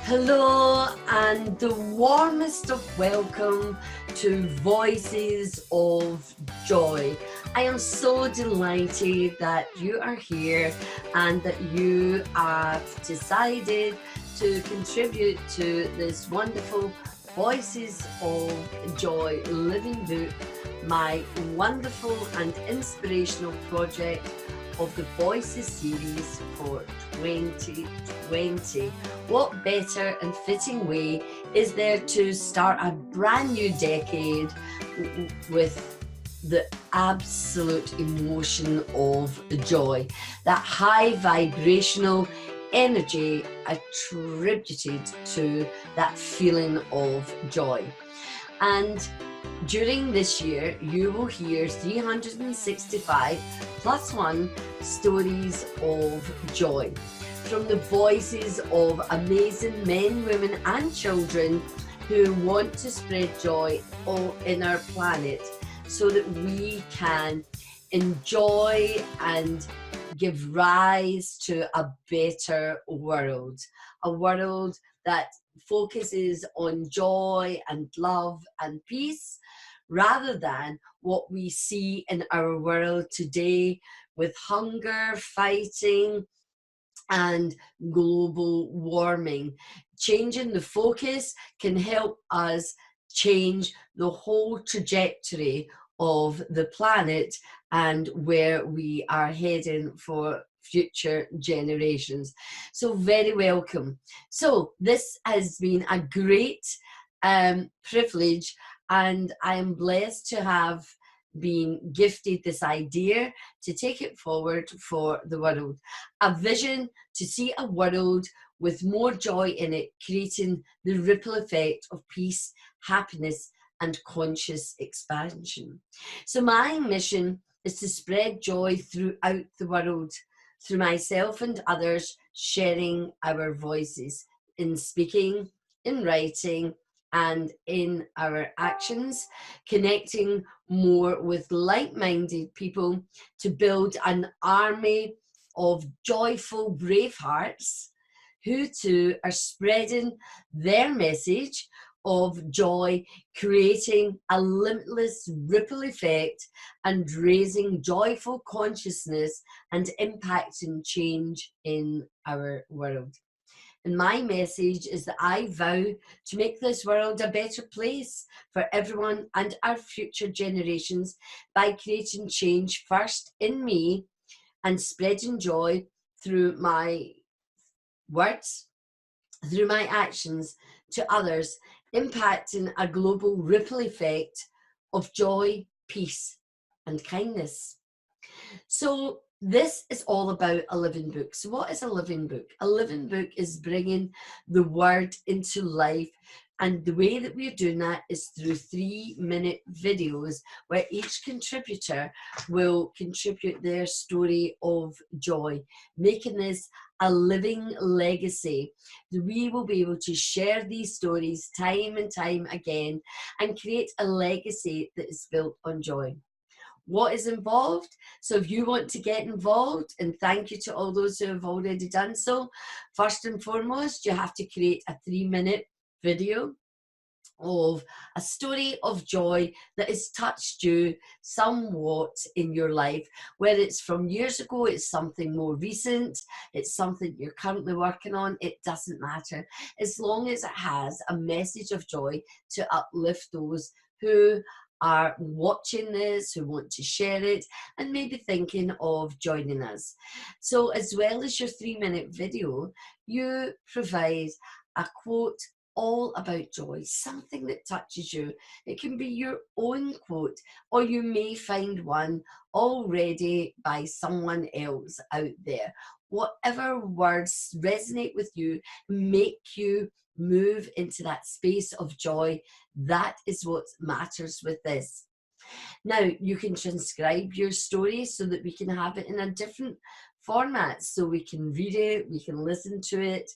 Hello and the warmest of welcome to Voices of Joy. I am so delighted that you are here and that you have decided to contribute to this wonderful Voices of Joy living book, my wonderful and inspirational project of the Voices series for 2020. What better and fitting way is there to start a brand new decade with the absolute emotion of joy, that high vibrational energy attributed to that feeling of joy. And during this year, you will hear 365 plus one stories of joy from the voices of amazing men, women, and children who want to spread joy all in our planet so that we can enjoy and give rise to a better world, a world that focuses on joy and love and peace rather than what we see in our world today with hunger, fighting, and global warming. Changing the focus can help us change the whole trajectory of the planet and where we are heading for future generations. So very welcome. So this has been a great privilege, and I am blessed to have been gifted this idea to take it forward for the world. A vision to see a world with more joy in it, creating the ripple effect of peace, happiness, and conscious expansion. So my mission is to spread joy throughout the world through myself and others sharing our voices in speaking, in writing, and in our actions, connecting more with like-minded people to build an army of joyful, brave hearts who too are spreading their message of joy, creating a limitless ripple effect and raising joyful consciousness and impacting change in our world. And my message is that I vow to make this world a better place for everyone and our future generations by creating change first in me and spreading joy through my words, through my actions to others, impacting a global ripple effect of joy, peace, and kindness. So this is all about a living book. So what is a living book? A living book is bringing the word into life. And the way that we're doing that is through 3-minute videos where each contributor will contribute their story of joy, making this a living legacy. We will be able to share these stories time and time again and create a legacy that is built on joy. What is involved? So if you want to get involved, and thank you to all those who have already done so, first and foremost, you have to create a 3-minute video of a story of joy that has touched you somewhat in your life, whether it's from years ago, it's something more recent, it's something you're currently working on, it doesn't matter, as long as it has a message of joy to uplift those who are watching this, who want to share it, and maybe thinking of joining us. So as well as your 3-minute video, you provide a quote all about joy, something that touches you. It can be your own quote, or you may find one already by someone else out there. Whatever words resonate with you, make you move into that space of joy. That is what matters with this. Now, you can transcribe your story so that we can have it in a different format, so we can read it, we can listen to it,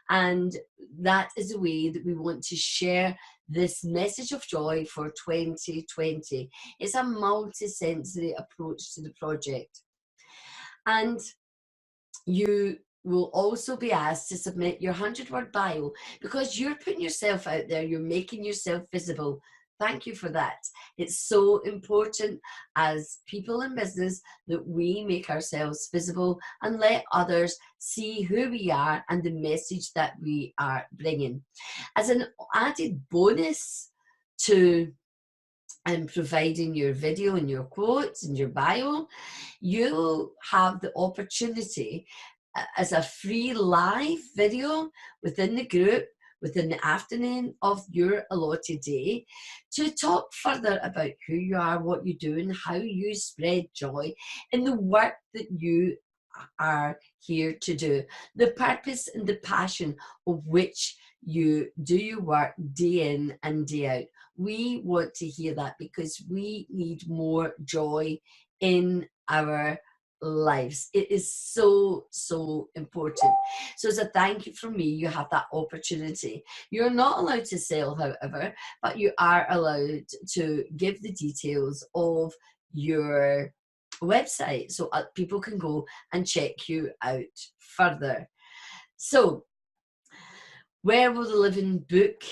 and that is a way that we want to share this message of joy for 2020. It's a multi-sensory approach to the project. And you will also be asked to submit your 100-word bio, because you're putting yourself out there, you're making yourself visible. Thank you for that. It's so important as people in business that we make ourselves visible and let others see who we are and the message that we are bringing. As an added bonus to providing your video and your quotes and your bio, you have the opportunity as a free live video within the group within the afternoon of your allotted day to talk further about who you are, what you do, and how you spread joy in the work that you are here to do, the purpose and the passion of which you do your work day in and day out. We want to hear that because we need more joy in our lives. It is so, so important. So as a thank you from me, you have that opportunity. You're not allowed to sell, however, but you are allowed to give the details of your website so people can go and check you out further. So where will the living book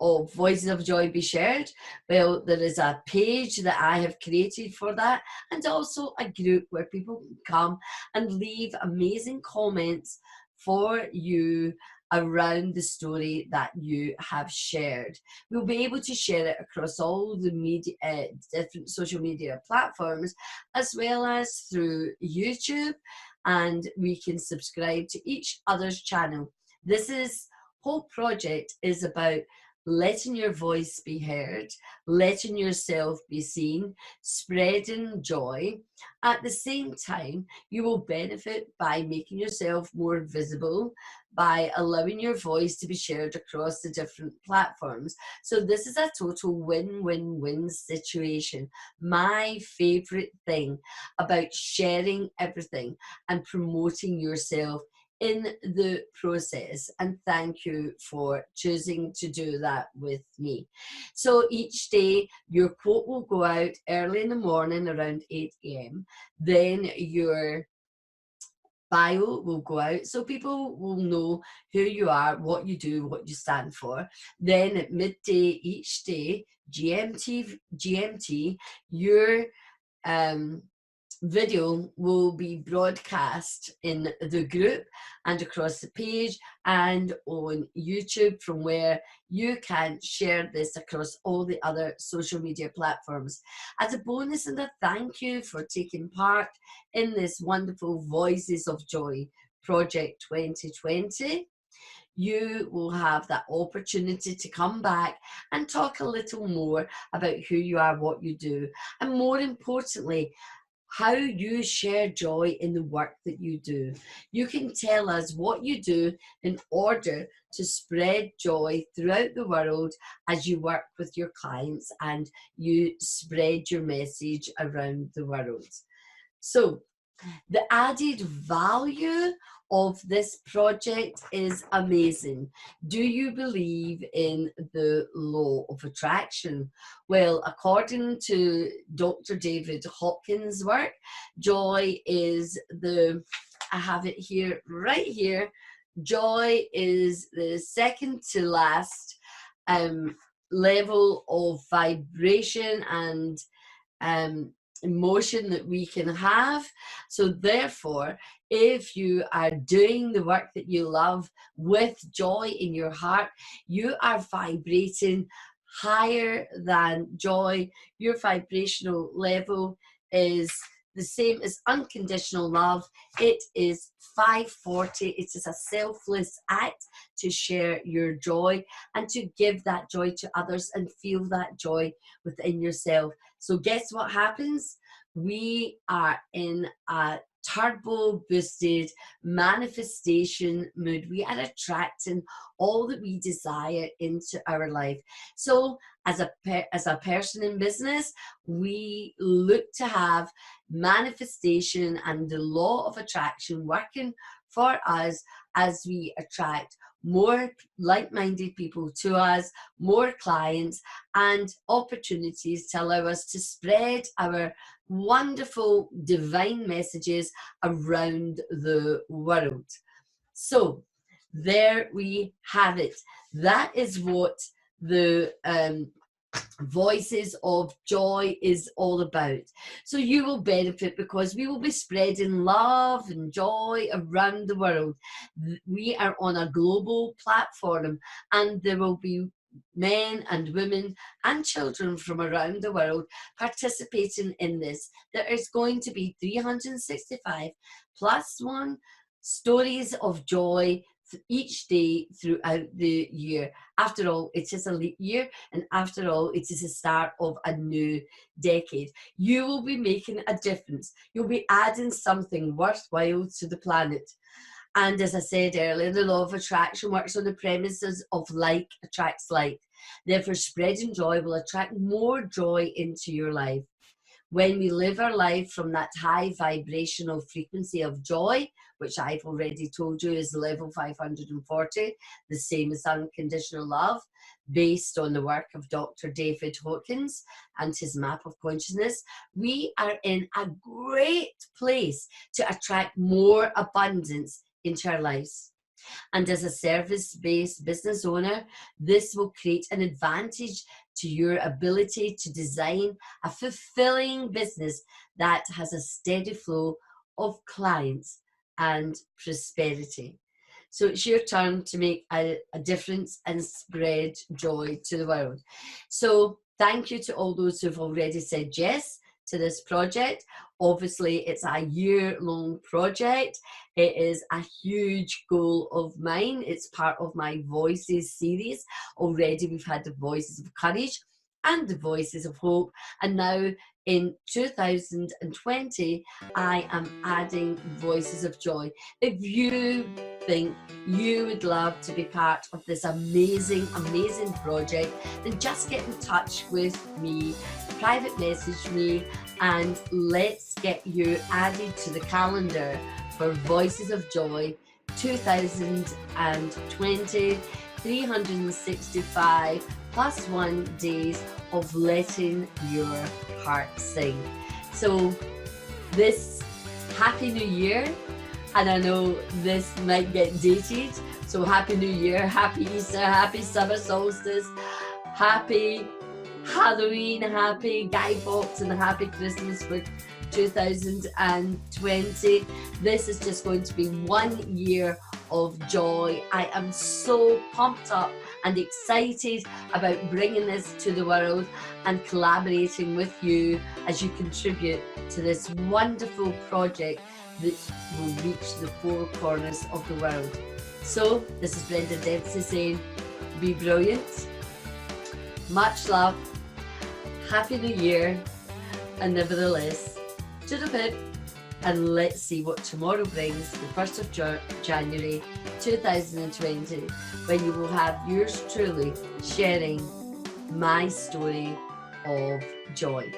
of Voices of Joy be shared? Well, there is a page that I have created for that, and also a group where people can come and leave amazing comments for you around the story that you have shared. We'll be able to share it across all the media, different social media platforms, as well as through YouTube, and we can subscribe to each other's channel. This whole project is about letting your voice be heard, letting yourself be seen, spreading joy. At the same time, you will benefit by making yourself more visible, by allowing your voice to be shared across the different platforms. So this is a total win-win-win situation. My favorite thing about sharing everything and promoting yourself in the process, and thank you for choosing to do that with me. So each day your quote will go out early in the morning around 8 a.m. Then your bio will go out so people will know who you are, what you do, what you stand for. Then at midday each day, GMT, your video will be broadcast in the group and across the page and on YouTube, from where you can share this across all the other social media platforms. As a bonus and a thank you for taking part in this wonderful Voices of Joy Project 2020, you will have that opportunity to come back and talk a little more about who you are, what you do, and more importantly, how you share joy in the work that you do. You can tell us what you do in order to spread joy throughout the world as you work with your clients and you spread your message around the world. So the added value of this project is amazing. Do you believe in the law of attraction? Well, according to Dr. David Hopkins' work, joy is I have it here, right here. Joy is the second to last level of vibration and emotion that we can have. So therefore, if you are doing the work that you love with joy in your heart, you are vibrating higher than joy. Your vibrational level is the same as unconditional love. It is 540. It is a selfless act to share your joy and to give that joy to others and feel that joy within yourself. So guess what happens? We are in a turbo boosted manifestation mood. We are attracting all that we desire into our life. So as a person in business, we look to have manifestation and the law of attraction working for us as we attract more like-minded people to us, more clients, and opportunities to allow us to spread our wonderful divine messages around the world. So there we have it. That is what the Voices of Joy is all about. So you will benefit because we will be spreading love and joy around the world. We are on a global platform, and there will be men and women and children from around the world participating in this. There is going to be 365 plus one stories of joy each day throughout the year. After all, it is a leap year, and after all, it is the start of a new decade. You will be making a difference. You'll be adding something worthwhile to the planet. And as I said earlier, the law of attraction works on the premises of like attracts like. Therefore, spreading joy will attract more joy into your life. When we live our life from that high vibrational frequency of joy, which I've already told you is level 540, the same as unconditional love, based on the work of Dr. David Hawkins and his map of consciousness, we are in a great place to attract more abundance into our lives. And as a service-based business owner, this will create an advantage to your ability to design a fulfilling business that has a steady flow of clients and prosperity. So it's your turn to make a difference and spread joy to the world. So thank you to all those who've already said yes to this project. Obviously, it's a year-long project. It is a huge goal of mine. It's part of my Voices series. Already we've had the Voices of Courage and the Voices of Hope, and now in 2020 I am adding Voices of Joy. If you think you would love to be part of this amazing project, then just get in touch with me, private message me, and let's get you added to the calendar for Voices of Joy 2020, 365 plus 1 days of letting your heart sing. So this Happy New Year, and I know this might get dated, so Happy New Year, Happy Easter, Happy Summer Solstice, Happy Halloween, Happy Guy Fawkes, and Happy Christmas for 2020. This is just going to be 1 year of joy. I am so pumped up and excited about bringing this to the world and collaborating with you as you contribute to this wonderful project that will reach the four corners of the world. So this is Brenda Dempsey saying, be brilliant, much love, Happy New Year, and nevertheless, to the pip, and let's see what tomorrow brings, the 1st of January 2020, when you will have yours truly sharing my story of joy.